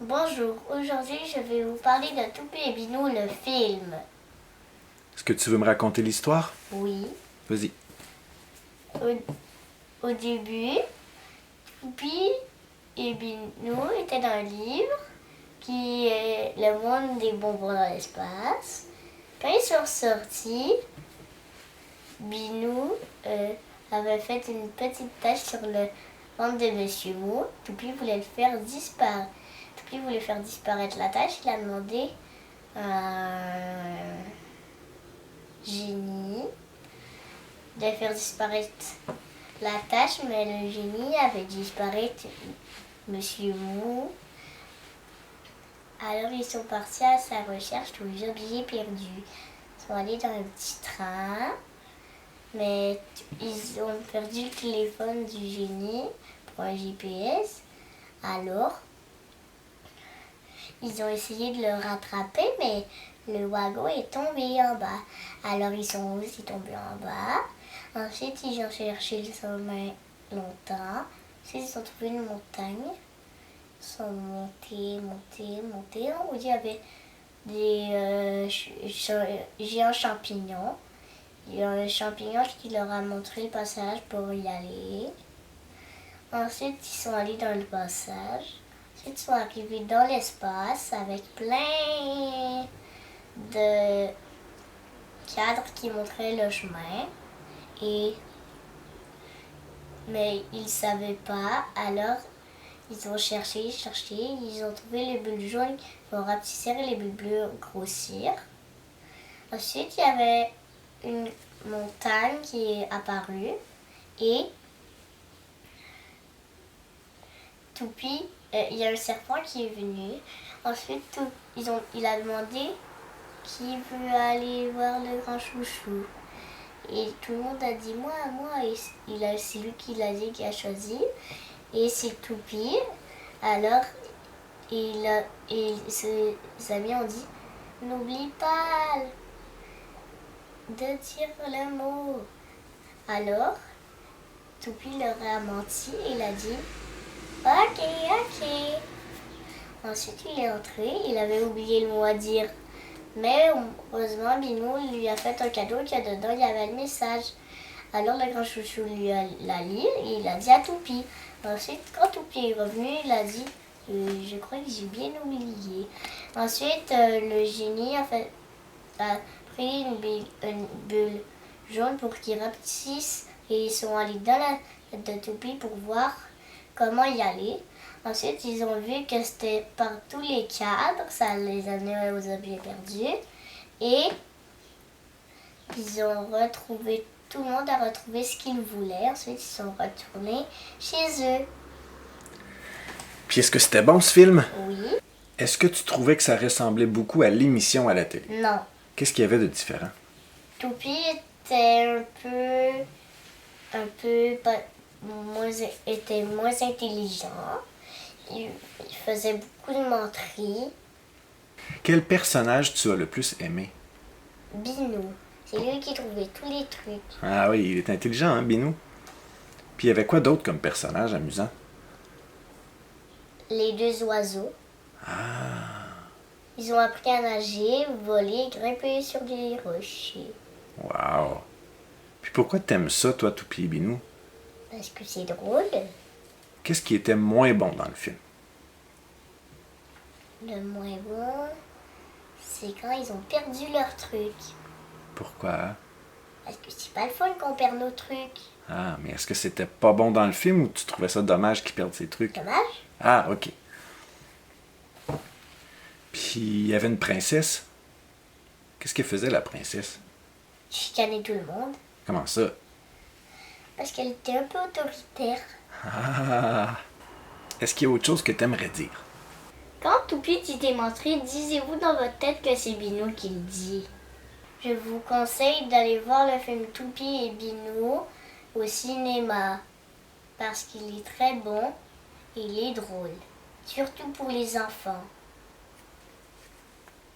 Bonjour, aujourd'hui je vais vous parler de Toupie et Binou, le film. Est-ce que tu veux me raconter l'histoire? Oui. Vas-y. Au début, Toupie et Binou étaient dans un livre qui est Le monde des bonbons dans l'espace. Quand ils sont sortis, Binou avait fait une petite tache sur le ventre de Monsieur Mou. Toupie voulait le faire disparaître. Toupie voulait faire disparaître la tache. Il a demandé à un génie de faire disparaître la tache, mais le génie avait disparaître Monsieur Mou. Alors ils sont partis à sa recherche tous les objets perdus. Ils sont allés dans un petit train, mais ils ont perdu le téléphone du génie pour un GPS. Alors, ils ont essayé de le rattraper, mais le wagon est tombé en bas. Alors ils sont aussi tombés en bas. Ensuite, ils ont cherché le sommet longtemps. Ensuite, ils ont trouvé une montagne. Ils sont montés. En haut, il y avait des géants champignons. Il y a un champignon qui leur a montré le passage pour y aller. Ensuite, ils sont allés dans le passage. Ensuite, ils sont arrivés dans l'espace avec plein de cadres qui montraient le chemin. Mais ils ne savaient pas, alors ils ont cherché, ils ont trouvé les bulles jaunes qui vont rapetisser et les bulles bleues grossir. Ensuite, il y avait une montagne qui est apparue et Toupie, il y a un serpent qui est venu. Ensuite, il a demandé qui veut aller voir le grand chouchou. Et tout le monde a dit moi. Et c'est lui qui l'a dit, qui a choisi. Et c'est Toupie. Alors, et ses amis ont dit n'oublie pas de dire le mot. Alors, Toupie leur a menti et il a dit ok. Ensuite, il est entré. Il avait oublié le mot à dire. Mais heureusement, Binou lui a fait un cadeau que dedans il y avait le message. Alors le grand chouchou l'a lu et il a dit à Toupie. Ensuite, quand Toupie est revenu, il a dit je crois que j'ai bien oublié. Ensuite, le génie a pris une bulle jaune pour qu'il rapetisse et ils sont allés dans la tête de Toupie pour voir comment y aller. Ensuite, ils ont vu que c'était par tous les cadres, ça les amenait aux objets perdus. Et ils ont retrouvé, tout le monde a retrouvé ce qu'ils voulaient. Ensuite, ils sont retournés chez eux. Puis est-ce que c'était bon ce film? Oui. Est-ce que tu trouvais que ça ressemblait beaucoup à l'émission à la télé? Non. Qu'est-ce qu'il y avait de différent? Toupie était était moins intelligent. Il faisait beaucoup de menteries. Quel personnage tu as le plus aimé? Binou, c'est lui qui trouvait tous les trucs. Ah oui, il est intelligent, hein, Binou? Puis il y avait quoi d'autre comme personnage amusant? Les deux oiseaux. Ils ont appris à nager, voler, grimper sur des rochers. Wow! Puis pourquoi t'aimes ça, toi, Toupie et Binou? Parce que c'est drôle. Qu'est-ce qui était moins bon dans le film? Le moins bon, c'est quand ils ont perdu leur truc. Pourquoi? Parce que c'est pas le fun qu'on perd nos trucs. Ah, mais est-ce que c'était pas bon dans le film ou tu trouvais ça dommage qu'ils perdent ses trucs? Dommage. Ah, ok. Puis il y avait une princesse. Qu'est-ce que faisait la princesse? Chicaner tout le monde. Comment ça? Parce qu'elle était un peu autoritaire. Ah! Est-ce qu'il y a autre chose que t'aimerais dire? Quand Toupie dit des menteries, disiez-vous dans votre tête que c'est Binou qui le dit. Je vous conseille d'aller voir le film Toupie et Binou au cinéma. Parce qu'il est très bon et il est drôle. Surtout pour les enfants.